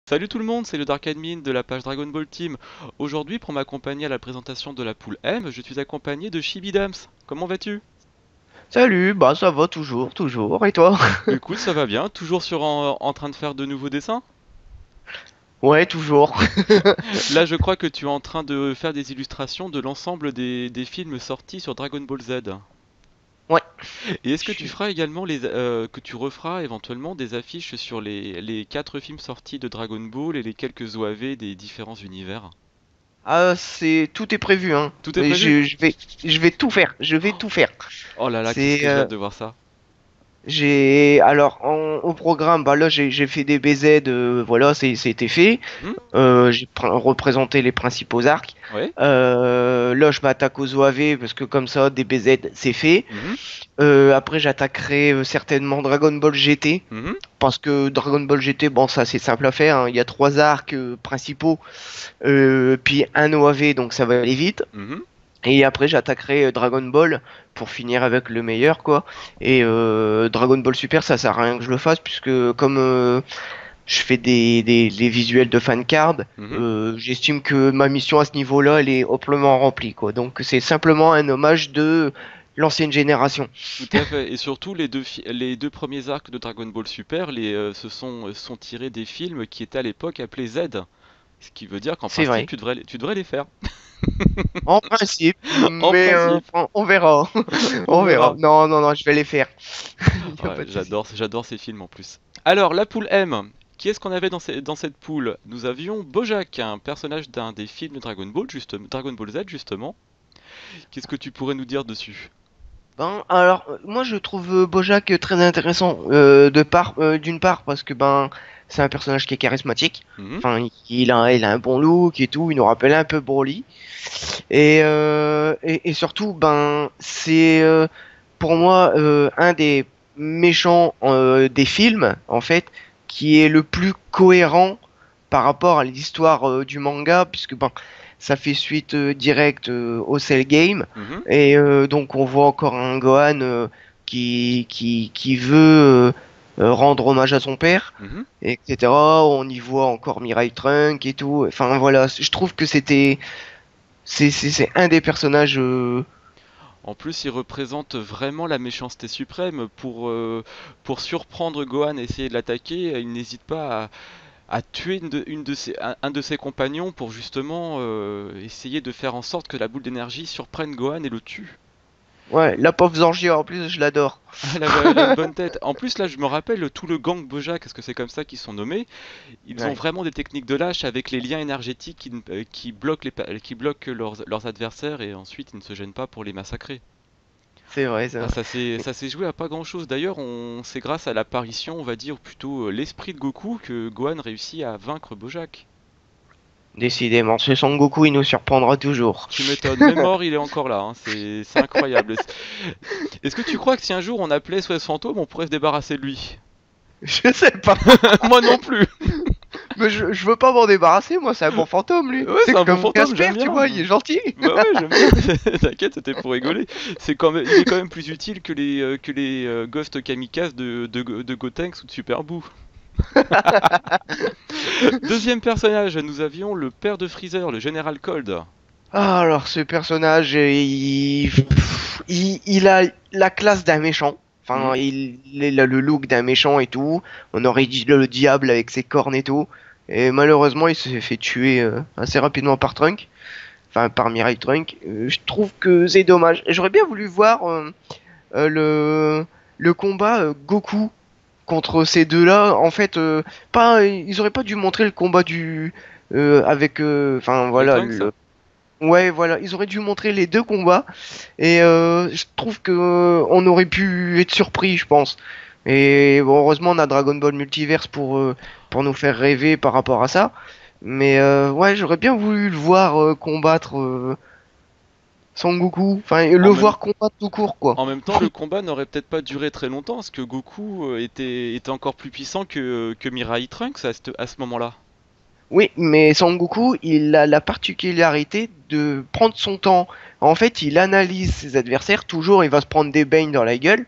Salut tout le monde, c'est le Dark Admin de la page Dragon Ball Team. Aujourd'hui, pour m'accompagner à la présentation de la poule M, je suis accompagné de Shibidams. Comment vas-tu? Salut, bah ça va toujours, toujours, et toi? Écoute, ça va bien, toujours en train de faire de nouveaux dessins? Ouais, toujours. Là, je crois que tu es en train de faire des illustrations de l'ensemble des films sortis sur Dragon Ball Z. Ouais, Et est-ce je que tu suis... feras également que tu referas éventuellement des affiches sur les 4 films sortis de Dragon Ball et les quelques OAV des différents univers? Ah, tout est prévu, hein. Tout est Mais prévu? je vais tout faire, je vais tout faire. Oh là là, qu'est-ce C'est, que j'ai hâte de voir ça. alors, au programme, bah là, j'ai fait des BZ, voilà, c'était fait. Mhm. Représenté les principaux arcs. Ouais. Là, je m'attaque aux OAV, parce que comme ça, des BZ, c'est fait. Mhm. Après, j'attaquerai certainement Dragon Ball GT. Mhm. Parce que Dragon Ball GT, bon, ça c'est simple à faire, hein. Il y a trois arcs principaux, puis un OAV, donc ça va aller vite. Mhm. Et après, j'attaquerai Dragon Ball pour finir avec le meilleur, quoi. Et Dragon Ball Super, ça sert à rien que je le fasse, puisque comme je fais les visuels de fancard, Mhm. j'estime que ma mission à ce niveau-là, elle est amplement remplie, quoi. Donc c'est simplement un hommage de l'ancienne génération. Tout à fait. Et surtout, les deux premiers arcs de Dragon Ball Super sont tirés des films qui étaient à l'époque appelés Z. Ce qui veut dire qu'en C'est principe, vrai. tu devrais les faire. En principe, En mais principe, on verra. on On verra. verra. Non, non, non, je vais les faire. Il n'y a Ouais, pas de souci. j'adore ces films en plus. Alors, la poule M. Qui est-ce qu'on avait dans cette poule? Nous avions Bojack, un personnage d'un des films de Dragon Ball, justement, Dragon Ball Z, justement. Qu'est-ce que tu pourrais nous dire dessus? Ben, alors, moi je trouve Bojack très intéressant d'une part parce que ben c'est un personnage qui est charismatique. Mhm. Enfin, il a un bon look et tout. Il nous rappelle un peu Broly. Et surtout, ben c'est pour moi un des méchants des films en fait qui est le plus cohérent par rapport à l'histoire du manga, puisque ben, ça fait suite directe au Cell Game, Mhm. et donc on voit encore un Gohan qui veut rendre hommage à son père, Mhm. etc. On y voit encore Mirai Trunk et tout. Enfin voilà, je trouve que c'est un des personnages. En plus, il représente vraiment la méchanceté suprême. Pour surprendre Gohan et essayer de l'attaquer, il n'hésite pas à tuer un de ses compagnons pour justement essayer de faire en sorte que la boule d'énergie surprenne Gohan et le tue. Ouais, la pauvre Zangief en plus, je l'adore. Elle a une bonne tête. En plus, là, je me rappelle tout le gang Bojack, parce que c'est comme ça qu'ils sont nommés. Ils ont Ouais, vraiment des techniques de lâche avec les liens énergétiques qui bloquent leurs adversaires et ensuite ils ne se gênent pas pour les massacrer. c'est vrai Ah, ça. ça s'est joué à pas grand-chose. D'ailleurs, c'est grâce à l'apparition, on va dire, ou plutôt l'esprit de Goku, que Gohan réussit à vaincre Bojack. Décidément, ce Son Goku, il nous surprendra toujours. Tu m'étonnes, même mort, il est encore là, hein. C'est incroyable. Est-ce que tu crois que si un jour on appelait SOS Fantôme, on pourrait se débarrasser de lui? Je sais pas. Moi non plus. Mais je veux pas m'en débarrasser, moi, c'est un bon fantôme, lui. Ouais, c'est C'est un bon comme fantôme, Casper, j'aime tu bien. vois, il est gentil. Bah ouais, j'aime bien. T'inquiète, c'était pour rigoler. Il est quand même plus utile que les Ghost Kamikaze de Gotenks ou de Super Boo. Deuxième personnage, nous avions le père de Freezer, le général Cold. Ah, alors, ce personnage, il a la classe d'un méchant. Mhm. Enfin, il a le look d'un méchant et tout. On aurait dit le diable avec ses cornes et tout. Et malheureusement, il s'est fait tuer assez rapidement par Trunk. Enfin, par Mirai Trunk. Je trouve que c'est dommage. J'aurais bien voulu voir euh, le, le combat Goku contre ces deux-là. En fait, ils auraient pas dû montrer le combat avec, enfin De voilà, Trunks? ouais, voilà, ils auraient dû montrer les deux combats. Et je trouve que on aurait pu être surpris, je pense. Et bon, heureusement, on a Dragon Ball Multiverse pour nous faire rêver par rapport à ça. Mais ouais, j'aurais bien voulu le voir combattre Son Goku. Enfin, le En même, voir combattre tout court, quoi. en même temps, le combat n'aurait peut-être pas duré très longtemps, parce que Goku était encore plus puissant que Mirai Trunks à ce moment-là. Oui, mais Son Goku, il a la particularité de prendre son temps. En fait, il analyse ses adversaires. Toujours, il va se prendre des beignes dans la gueule.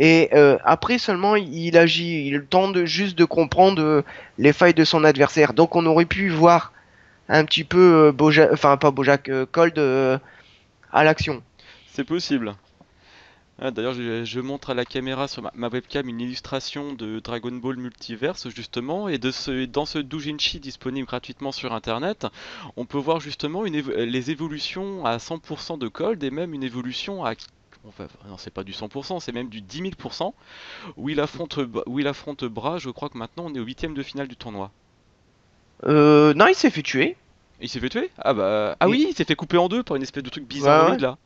Et après seulement il agit, il a le temps de juste de comprendre les failles de son adversaire. Donc on aurait pu voir un petit peu Bojack, enfin pas Bojack, Cold à l'action. C'est possible. Ah, d'ailleurs, je montre à la caméra sur ma webcam une illustration de Dragon Ball Multiverse justement, et dans ce doujinshi disponible gratuitement sur Internet, on peut voir justement les évolutions à 100% de Cold et même une évolution à enfin, non, c'est pas du 100%, c'est même du 10 000%, où il affronte Bras. Je crois que maintenant on est au huitième de finale du tournoi. Non, il s'est fait tuer. Il s'est fait tuer? Ah bah, ah Oui. oui, il s'est fait couper en deux par une espèce de truc Ouais, bizarroïde ouais. là.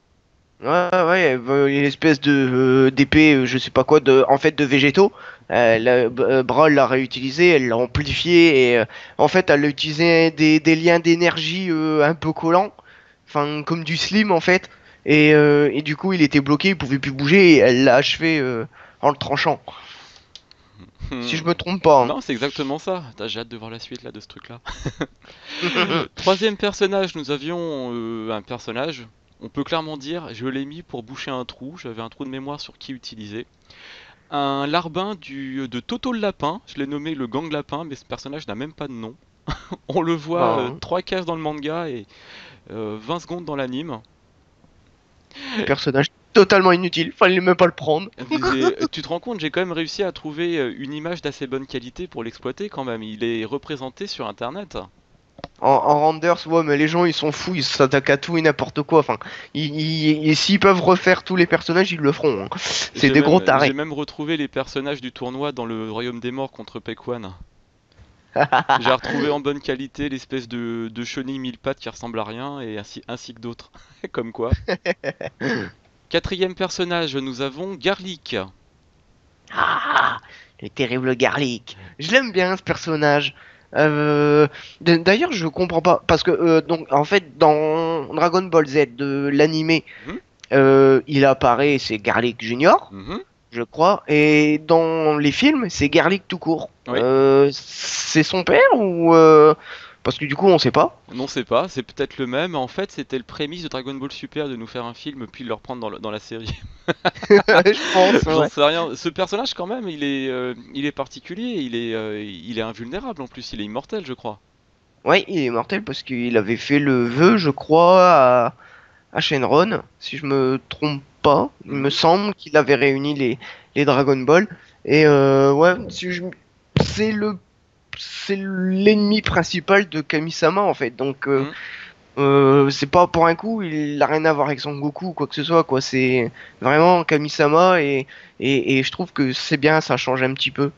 Ouais, une espèce de d'épée, je sais pas quoi, en fait de végétaux. Brawl l'a réutilisé, elle l'a amplifié et en fait elle a utilisé des liens d'énergie un peu collants, enfin comme du slim en fait. Et du coup il était bloqué, il pouvait plus bouger et elle l'a achevé en le tranchant. Si je me trompe pas. Non, c'est exactement ça. J'ai hâte de voir la suite là de ce truc-là. Hein. Troisième personnage, nous avions un personnage. On peut clairement dire, je l'ai mis pour boucher un trou. J'avais un trou de mémoire sur qui utiliser. Un larbin de Toto le lapin. Je l'ai nommé le gang lapin, mais ce personnage n'a même pas de nom. On le voit Ben, 3 cases dans le manga et 20 secondes dans l'anime. personnage totalement inutile, fallait même pas le prendre. Tu te rends compte, j'ai quand même réussi à trouver une image d'assez bonne qualité pour l'exploiter quand même. Il est représenté sur internet. En renders, ouais, mais les gens ils sont fous, ils s'attaquent à tout et n'importe quoi. Enfin, et s'ils peuvent refaire tous les personnages, ils le feront. Hein. C'est des gros J'ai tarés. même retrouvé les personnages du tournoi dans le Royaume des Morts contre Pekwan. J'ai retrouvé en bonne qualité l'espèce de chenille mille pattes qui ressemble à rien et ainsi que d'autres. Comme quoi. Quatrième personnage, nous avons Garlic. Ah, le terrible Garlic. Je l'aime bien ce personnage. D'ailleurs, je comprends pas parce que donc en fait dans Dragon Ball Z de l'animé, Mhm, il apparaît, c'est Garlic Junior. mhm. Je crois. Et dans les films, c'est Garlic tout court. Oui, C'est son père ou parce que du coup, on sait pas. non c'est pas, c'est peut-être le même. En fait, c'était le prémisse de Dragon Ball Super de nous faire un film puis de le reprendre dans la série. Je pense, J'en ouais. sais rien. Ce personnage quand même, il est particulier, il est invulnérable en plus, il est immortel je crois. Ouais, il est mortel parce qu'il avait fait le vœu, je crois, à Shenron, si je me trompe pas. Il me Mhm, semble qu'il avait réuni les Dragon Ball. Et ouais, c'est c'est l'ennemi principal de Kami-sama en fait. Donc mhm. c'est pas pour un coup, il a rien à voir avec Son Goku ou quoi que ce soit, quoi. C'est vraiment Kami-sama et je trouve que c'est bien, ça change un petit peu.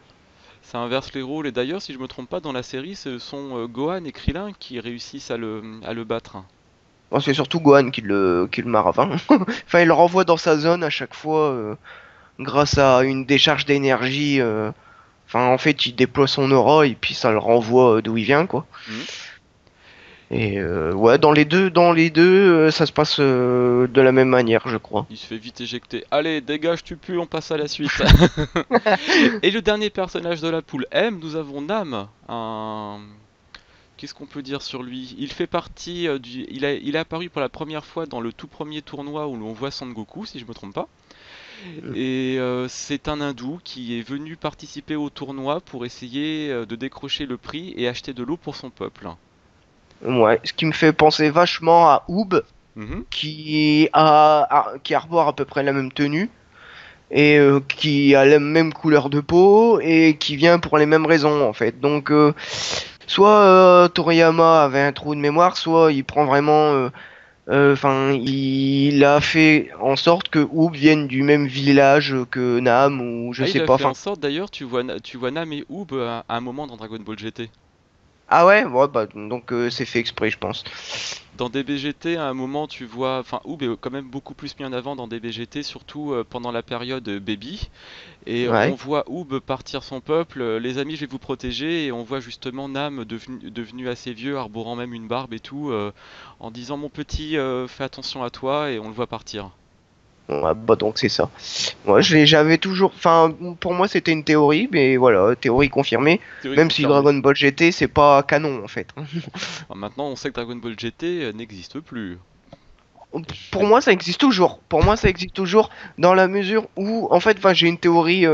Ça inverse les rôles et d'ailleurs si je me trompe pas dans la série ce sont Gohan et Krillin qui réussissent à le battre. Bon, c'est surtout Gohan qui le marave. Hein. Enfin, il le renvoie dans sa zone à chaque fois grâce à une décharge d'énergie. Enfin, en fait, il déploie son aura et puis ça le renvoie d'où il vient, quoi. Mhm. Et ouais, dans les deux, ça se passe de la même manière, je crois. Il se fait vite éjecter. Allez, dégage, tu pues, on passe à la suite. Et le dernier personnage de la poule M, nous avons Nam. Qu'est-ce qu'on peut dire sur lui? Il fait partie il est apparu pour la première fois dans le tout premier tournoi où l'on voit Son Goku, si je me trompe pas. Et c'est un hindou qui est venu participer au tournoi pour essayer de décrocher le prix et acheter de l'eau pour son peuple. Ouais, ce qui me fait penser vachement à Oob, Mhm. qui arbore à peu près la même tenue et qui a la même couleur de peau et qui vient pour les mêmes raisons en fait. Donc soit Toriyama avait un trou de mémoire, soit il prend vraiment, enfin, il a fait en sorte que Oob vienne du même village que Nam ou je Ah, il sais a pas. fait Enfin, en sorte d'ailleurs, tu vois Nam et Oob à un moment dans Dragon Ball GT. ah ouais, bah donc c'est fait exprès, je pense. Dans DBGT, à un moment, tu vois, enfin, Oob est quand même beaucoup plus mis en avant dans DBGT, surtout pendant la période Baby. Et on Ouais. voit Oob partir son peuple, les amis, je vais vous protéger. Et on voit justement Nam devenu assez vieux, arborant même une barbe et tout, en disant mon petit, fais attention à toi, et on le voit partir. Ouais, bah donc c'est ça. Moi, j'avais toujours, enfin, pour moi c'était une théorie, mais voilà, théorie confirmée. Théorie Même si confirmée. Dragon Ball GT c'est pas canon en fait. Alors maintenant, on sait que Dragon Ball GT n'existe plus. Pour moi, ça existe toujours. Pour moi, ça existe toujours dans la mesure où, en fait, enfin, j'ai une théorie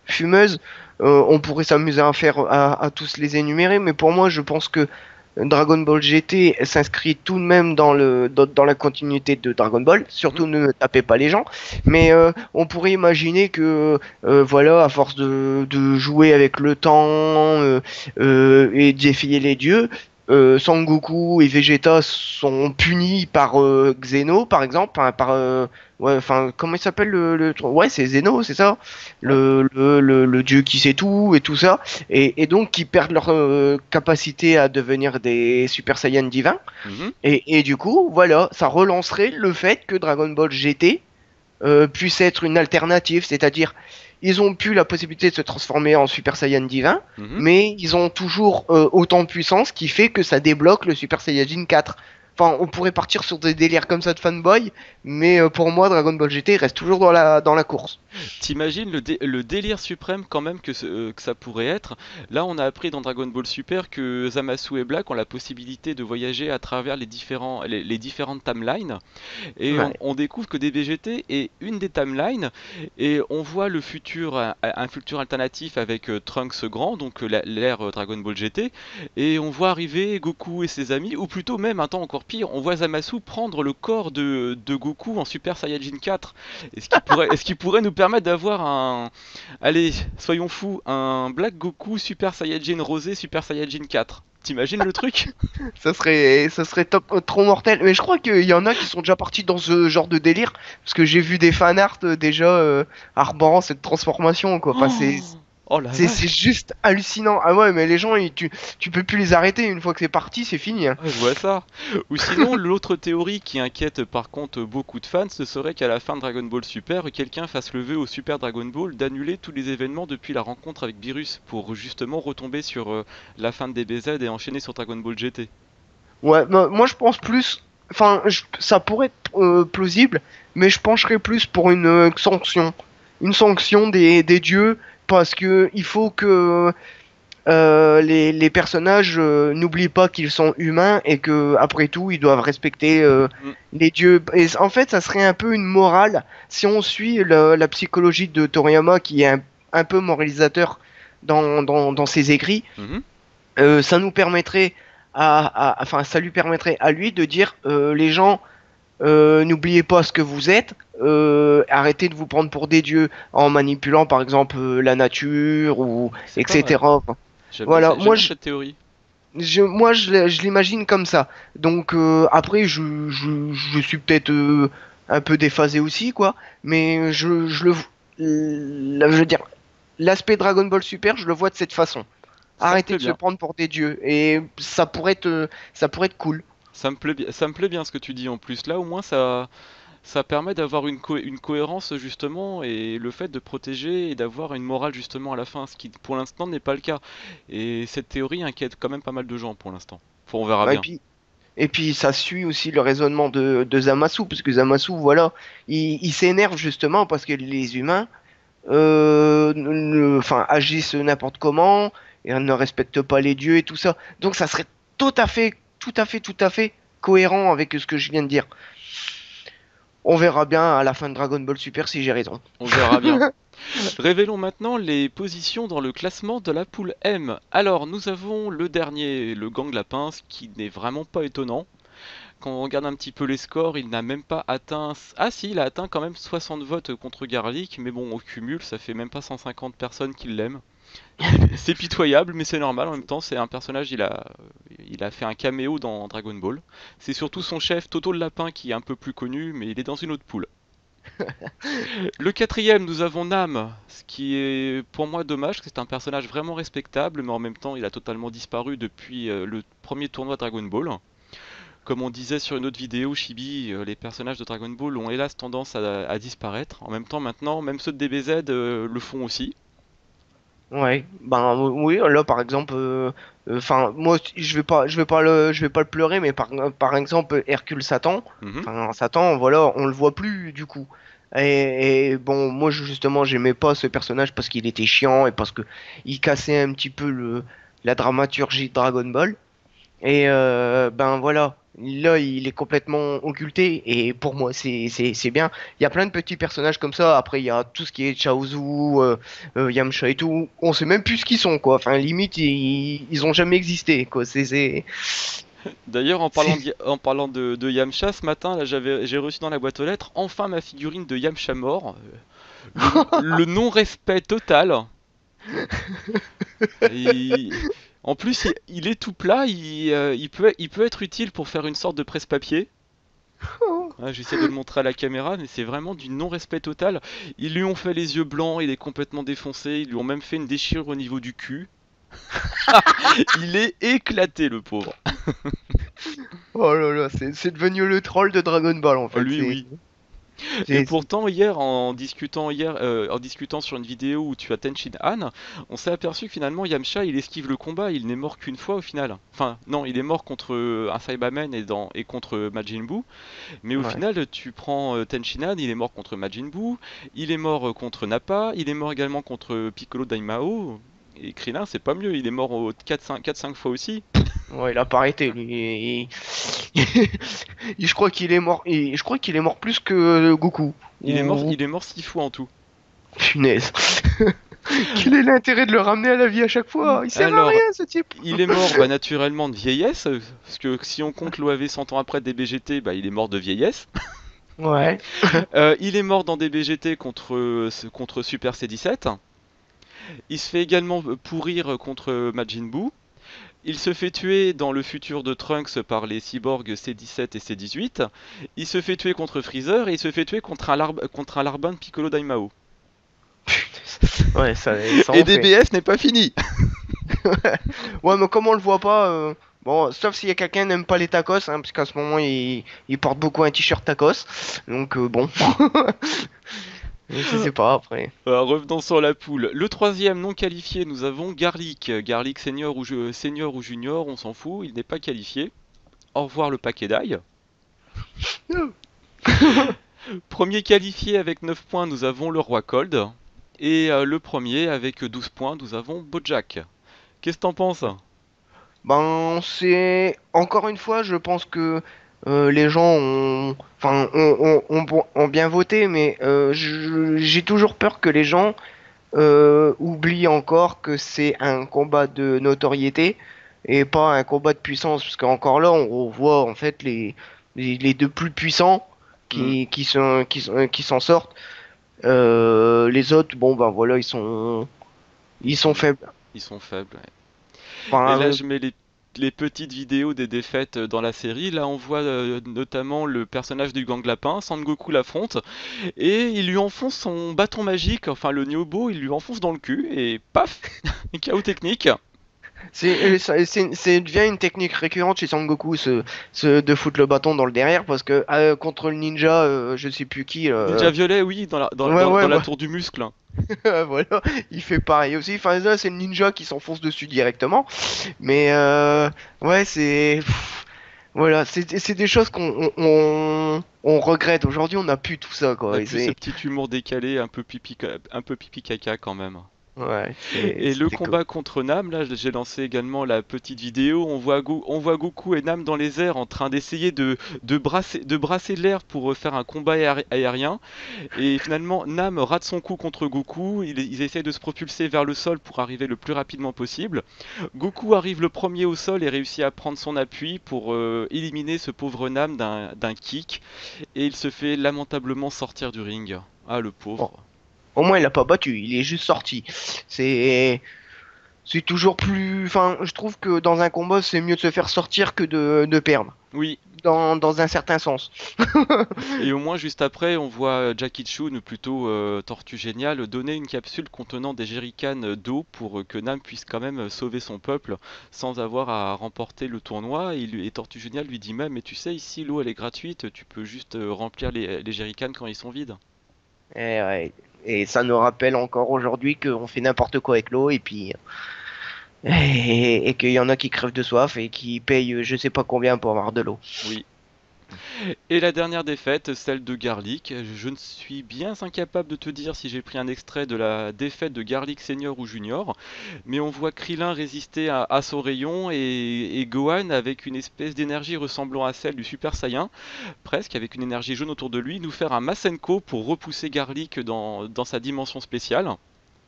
fumeuse. On pourrait s'amuser à faire, à tous les énumérer, mais pour moi, je pense que Dragon Ball GT s'inscrit tout de même dans la continuité de Dragon Ball. Mhm. Surtout ne tapez pas les gens. Mais on pourrait imaginer que, voilà, à force de jouer avec le temps et de défier les dieux, Sangoku et Vegeta sont punis par Xeno, par exemple, hein, ouais, enfin, comment il s'appelle ouais, c'est Zeno, c'est ça, Ouais. le dieu qui sait tout et tout ça, et donc qui perdent leur capacité à devenir des Super Saiyans divins, Mhm. et du coup, voilà, ça relancerait le fait que Dragon Ball GT puisse être une alternative, c'est-à-dire ils ont pu la possibilité de se transformer en Super Saiyan divin, Mhm. mais ils ont toujours autant de puissance qui fait que ça débloque le Super Saiyajin 4. Enfin, on pourrait partir sur des délires comme ça de fanboy, mais pour moi, Dragon Ball GT reste toujours dans la course. T'imagines le délire suprême quand même que ça pourrait être. Là, on a appris dans Dragon Ball Super que Zamasu et Black ont la possibilité de voyager à travers les différentes timelines. Et Ouais. on découvre que DBGT est une des timelines. Et on voit le futur, un futur alternatif avec Trunks grand, donc l'ère Dragon Ball GT. Et on voit arriver Goku et ses amis, ou plutôt même un temps encore pire, on voit Zamasu prendre le corps de Goku en Super Saiyajin 4. Est-ce qu'il pourrait nous permettre d'avoir un... Allez, soyons fous, un Black Goku Super Saiyajin Rosé Super Saiyajin 4. T'imagines le truc? Ça serait top, trop mortel. Mais je crois qu'il y en a qui sont déjà partis dans ce genre de délire, parce que j'ai vu des fanarts déjà arborant cette transformation, quoi. Enfin, Oh, oh la c'est vache! juste hallucinant. Ah ouais, mais les gens, tu peux plus les arrêter. Une fois que c'est parti, c'est fini, hein. Ouais, je vois ça. Ou sinon, l'autre théorie qui inquiète par contre beaucoup de fans, ce serait qu'à la fin de Dragon Ball Super, quelqu'un fasse le vœu au Super Dragon Ball d'annuler tous les événements depuis la rencontre avec Beerus pour justement retomber sur la fin de DBZ et enchaîner sur Dragon Ball GT. Ouais, moi je pense plus. Enfin, ça pourrait être plausible, mais je pencherais plus pour une sanction. Une sanction des dieux, parce que il faut que les personnages n'oublient pas qu'ils sont humains et que après tout ils doivent respecter Mm, les dieux. Et en fait, ça serait un peu une morale si on suit la psychologie de Toriyama qui est un peu moralisateur dans ses écrits. mhm. Ça nous permettrait enfin, ça lui permettrait à lui de dire les gens, n'oubliez pas ce que vous êtes, arrêtez de vous prendre pour des dieux en manipulant par exemple la nature ou C'est pas mal. etc. Voilà, J'aime bien cette théorie. je l'imagine comme ça. Donc après, je suis peut-être un peu déphasé aussi, quoi. Mais je veux dire, l'aspect Dragon Ball Super, je le vois de cette façon. Ça me Arrêtez plaît de se bien. prendre pour des dieux. Et ça pourrait être cool. Ça me plaît bien ce que tu dis en plus. Là, au moins, ça permet d'avoir une cohérence justement et le fait de protéger et d'avoir une morale justement à la fin, ce qui pour l'instant n'est pas le cas. Et cette théorie inquiète quand même pas mal de gens pour l'instant. On verra Ouais, bien. et puis ça suit aussi le raisonnement de Zamasu, parce que Zamasu, voilà, il s'énerve justement parce que les humains enfin, agissent n'importe comment et ne respectent pas les dieux et tout ça. Donc ça serait tout à fait cohérent avec ce que je viens de dire. On verra bien à la fin de Dragon Ball Super si j'ai raison. On verra bien. Révélons maintenant les positions dans le classement de la poule M. Alors, nous avons le dernier, le Gang Lapin, ce qui n'est vraiment pas étonnant. Quand on regarde un petit peu les scores, il n'a même pas atteint... Ah si, il a atteint quand même 60 votes contre Garlic, mais bon, au cumul, ça fait même pas 150 personnes qui l'aiment. C'est pitoyable, mais c'est normal en même temps, c'est un personnage, il a fait un caméo dans Dragon Ball. C'est surtout son chef, Toto le Lapin, qui est un peu plus connu, mais il est dans une autre poule. Le quatrième, nous avons Nam, ce qui est pour moi dommage, parce que c'est un personnage vraiment respectable, mais en même temps, il a totalement disparu depuis le premier tournoi Dragon Ball. Comme on disait sur une autre vidéo, Chibi, les personnages de Dragon Ball ont hélas tendance à disparaître. En même temps, maintenant, même ceux de DBZ le font aussi. Ouais, ben oui, là par exemple, enfin moi je vais pas le pleurer, mais par exemple Hercule Satan, Mhm. enfin Satan, voilà, on le voit plus du coup. Et bon, moi justement j'aimais pas ce personnage parce qu'il était chiant et parce que il cassait un petit peu la dramaturgie de Dragon Ball. Et ben voilà, Là, il est complètement occulté et pour moi, c'est bien. Il y a plein de petits personnages comme ça. Après, il y a tout ce qui est Chaozu, Yamcha et tout. On sait même plus ce qu'ils sont, quoi. Enfin, limite, ils ont jamais existé, quoi. D'ailleurs, C'est- en parlant de Yamcha, ce matin, là, j'ai reçu dans la boîte aux lettres enfin ma figurine de Yamcha mort. Le non-respect total. Et en plus, il est tout plat, il peut être utile pour faire une sorte de presse-papier. Ouais, j'essaie de le montrer à la caméra, mais c'est vraiment du non-respect total. Ils lui ont fait les yeux blancs, il est complètement défoncé, ils lui ont même fait une déchirure au niveau du cul. Il est éclaté, le pauvre. Oh là là, c'est devenu le troll de Dragon Ball en Oh, fait. lui, oui. Et C'est- pourtant, en discutant sur une vidéo où tu as Tenchin Han, on s'est aperçu que finalement Yamcha il esquive le combat, il n'est mort qu'une fois au final. Enfin, non, il est mort contre un Saibaman et contre Majin Buu, mais au ouais. final, tu prends Tenchin Han, il est mort contre Majin Buu, il est mort contre Nappa, il est mort également contre Piccolo Daimao. Et Krillin, c'est pas mieux, il est mort 4-5 fois aussi. Ouais, il a pas arrêté lui. Je crois qu'il est mort. Je crois qu'il est mort plus que Goku. Ou Il est mort 6 fois en tout. punaise. Quel est l'intérêt de le ramener à la vie à chaque fois? Il sert à Alors, rien ce type. il est mort bah, naturellement de vieillesse, parce que si on compte l'OAV 100 ans après DBGT, bah, il est mort de vieillesse. Ouais. Il est mort dans DBGT contre Super C17. Il se fait également pourrir contre Majin Buu. Il se fait tuer dans le futur de Trunks par les cyborgs C17 et C18. Il se fait tuer contre Freezer et il se fait tuer contre un larbin de Piccolo Daimao. Ouais, ça Et en fait. DBS n'est pas fini. Ouais, mais comme on le voit pas, bon, sauf s'il y a quelqu'un qui n'aime pas les tacos, hein, parce qu'à ce moment il porte beaucoup un t-shirt tacos. Donc bon, je sais pas après. Revenons sur la poule. Le troisième non qualifié, nous avons Garlic. Garlic senior ou junior, on s'en fout, il n'est pas qualifié. Au revoir le paquet d'ail. Premier qualifié avec 9 points, nous avons le roi Cold. Et le premier avec 12 points, nous avons Bojack. Qu'est-ce que t'en penses? Ben, c'est encore une fois, je pense que les gens ont bien voté, mais j'ai toujours peur que les gens oublient encore que c'est un combat de notoriété et pas un combat de puissance, parce qu'encore là, on voit en fait les deux plus puissants Hmm, qui s'en sortent. Les autres, bon ben voilà, ils sont ils, faibles. ils sont faibles. Ouais. Et là, Enfin, je mets les petites vidéos des défaites dans la série. Là, on voit notamment le personnage du gang lapin, Sangoku l'affronte, et il lui enfonce son bâton magique, enfin le Nyobo, il lui enfonce dans le cul, et paf, chaos technique. c'est devient une technique récurrente chez Sangoku, de foutre le bâton dans le derrière, parce que contre le ninja, je sais plus qui, Ninja violet, oui, ouais, ouais, dans la bah, tour du muscle. voilà, il fait pareil aussi. Enfin, là, c'est le ninja qui s'enfonce dessus directement. Mais, ouais, voilà, c'est des choses on regrette. Aujourd'hui, on n'a plus tout ça, On quoi. a Et plus ce c'est, petit humour décalé, un peu pipi caca quand même. ouais, Et le c'était cool. combat contre Nam, là j'ai lancé également la petite vidéo, on voit Goku et Nam dans les airs en train d'essayer de brasser l'air pour faire un combat aérien. Et finalement Nam rate son coup contre Goku, ils essayent de se propulser vers le sol pour arriver le plus rapidement possible. Goku arrive le premier au sol et réussit à prendre son appui pour éliminer ce pauvre Nam d'un kick. Et il se fait lamentablement sortir du ring. Ah le Bon, pauvre. au moins, il a pas battu, il est juste sorti. C'est, c'est toujours plus. Enfin, je trouve que dans un combat, c'est mieux de se faire sortir que de perdre. Oui, Dans un certain sens. et au moins juste après, on voit Jackie Chun, ou plutôt Tortue Géniale, donner une capsule contenant des jerrycans d'eau pour que Nam puisse quand même sauver son peuple sans avoir à remporter le tournoi. Et Tortue Géniale lui dit même, mais tu sais, ici l'eau elle est gratuite, tu peux juste remplir les jerrycans quand ils sont vides. Et, ouais. Et ça nous rappelle encore aujourd'hui qu'on fait n'importe quoi avec l'eau et qu'il y en a qui crèvent de soif et qui payent je sais pas combien pour avoir de l'eau. Oui. Et la dernière défaite, celle de Garlic. Je ne suis bien incapable de te dire si j'ai pris un extrait de la défaite de Garlic senior ou junior, mais on voit Krillin résister à son rayon et Gohan avec une espèce d'énergie ressemblant à celle du Super Saiyan, presque avec une énergie jaune autour de lui, nous faire un Masenko pour repousser Garlic dans sa dimension spéciale.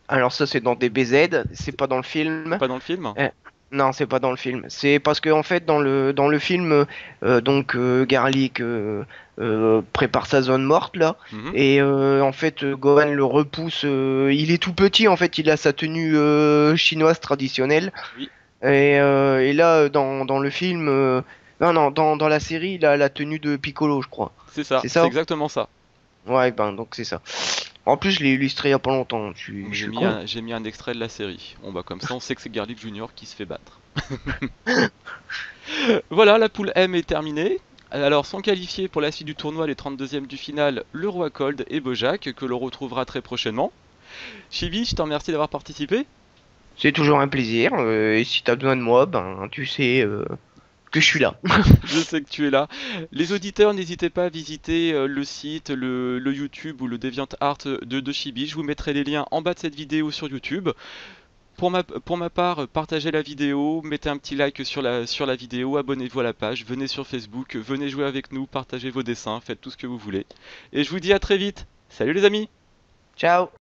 Alors ça, c'est dans DBZ, c'est pas dans le film. Pas dans le film? Euh, non, c'est pas dans le film. C'est parce que en fait, dans le film, Garlic prépare sa zone morte là, Mhm. et en fait, Gohan le repousse. Il est tout petit, en fait, il a sa tenue chinoise traditionnelle. Oui, Et là, dans le film, non, non, dans la série, il a la tenue de Piccolo, je crois. c'est ça, C'est c'est ça? exactement ça. Ouais, ben donc c'est ça. En plus, je l'ai illustré il y a pas longtemps. Je J'ai suis mis con. un extrait de la série. Bon bah comme ça on sait que c'est Garlic Junior qui se fait battre. Voilà, la poule M est terminée. Alors sont qualifiés pour la suite du tournoi les 32e du final le Roi Cold et Bojack que l'on retrouvera très prochainement. Chibi, je te remercie d'avoir participé. C'est toujours un plaisir. Et si t'as besoin de moi, ben tu sais que Je, je suis là. je sais que tu es là. Les auditeurs, n'hésitez pas à visiter le site, le YouTube ou le DeviantArt de Chibi. Je vous mettrai les liens en bas de cette vidéo sur YouTube. Pour ma part, partagez la vidéo, mettez un petit like sur la vidéo, abonnez-vous à la page, venez sur Facebook, venez jouer avec nous, partagez vos dessins, faites tout ce que vous voulez. Et je vous dis à très vite. Salut les amis! Ciao.